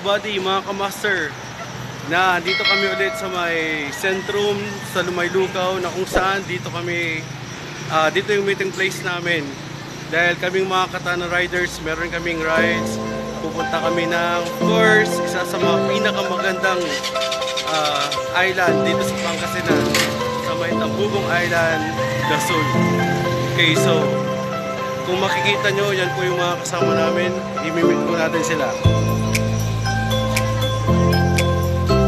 kabady, mga kamaster, na dito kami ulit sa may Centrum sa Lumaylugaw, na kung saan dito kami dito yung meeting place namin. Dahil kaming mga Katana Riders, meron kaming rides. Pupunta kami ng, of course, isa sa mga pinakamagandang island dito sa Pangasinan, sa may Tambubong Island, Gasol. Okay, so kung makikita nyo, yan po yung mga kasama namin. Imimit po natin sila.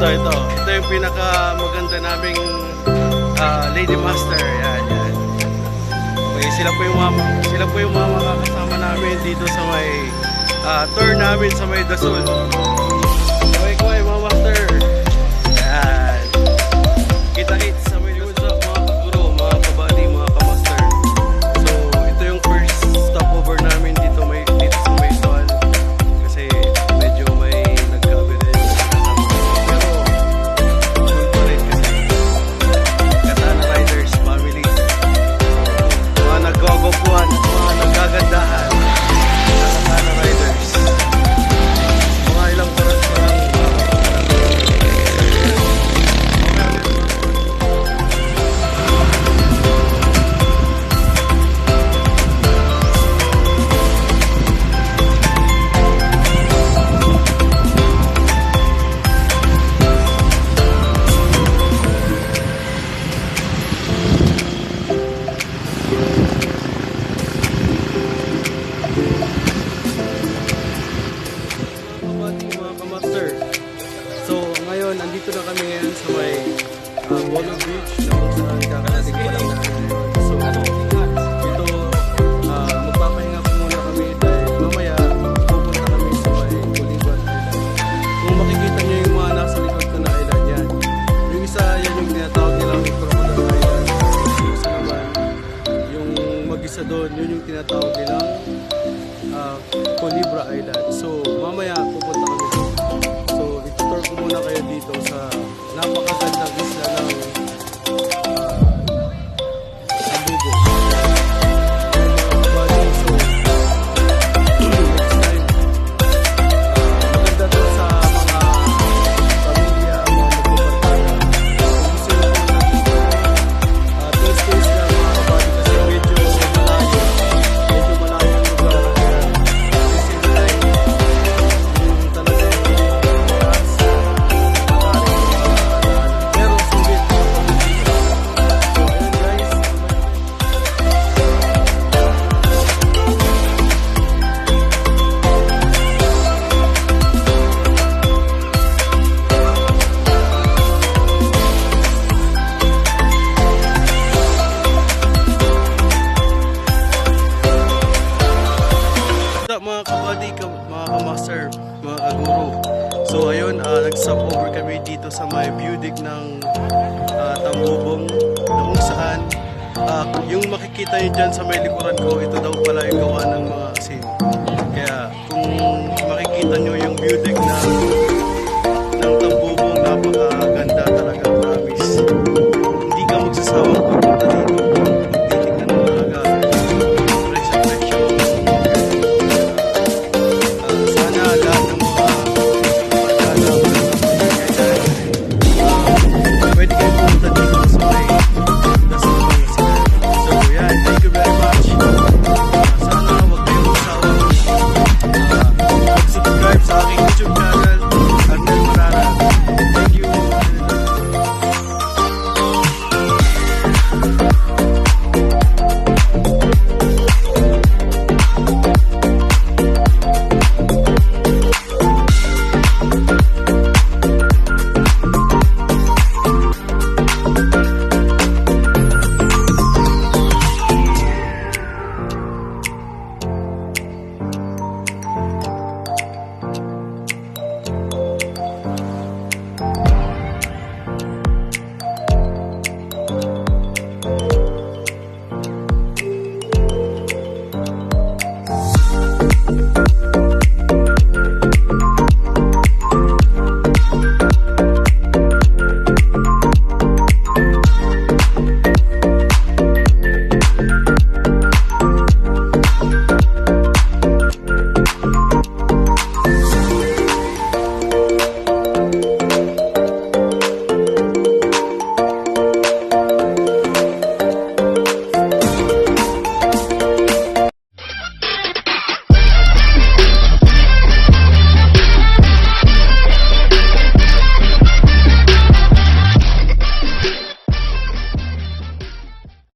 Ito yung pinakamaganda naming Lady Master. Yan. Okay, sila po yung mga kasama namin dito sa may tour namin sa may Dasol. Okay, mga master. Yan. Kita-kits sa may Dasol, mga kaguro, mga kabady, mga kamaster. So, ito yung first stopover namin dito sa may Tuan. Kasi medyo may nagkabili. Pero, cool pa rin kasi Katana Riders family. Mga naggogopuan, mga nagagandahan. Katana Riders. Mga ilang oras pa lang. So ngayon, andito na kami ngayon sa may Bolo Beach, na kung saan kakarating pa lang namin. So dito, magpapahinga po muna kami dahil mamaya pupunta kami sa may Bolivar Island. Kung makikita nyo yung mga nasa likod ko na island yan, yung isa yan yung tinatawag nilang Crocodile Island. Yung isa naman, yung mag-isa doon, yun yung tinatawag nilang Colibra Island. So mamaya pupunta kami doon. So itutur ko muna kayo dito sa napakagandang isla ng Tambubong. So next time, maganda to sa mga pamilya, mga magbabarkada. Kung gusto nyo po natin taste lang mga kabady, kasi medyo malayo yung lugar. Mga kabady, mga kamaster, mga kaguro. So ayun, nag-stop over kami dito sa may view deck ng Tambubong, na kung saan yung makikita nyo dyan sa may likuran ko, ito daw pala yung gawa ng mga asin. Kaya kung makikita nyo yung view deck na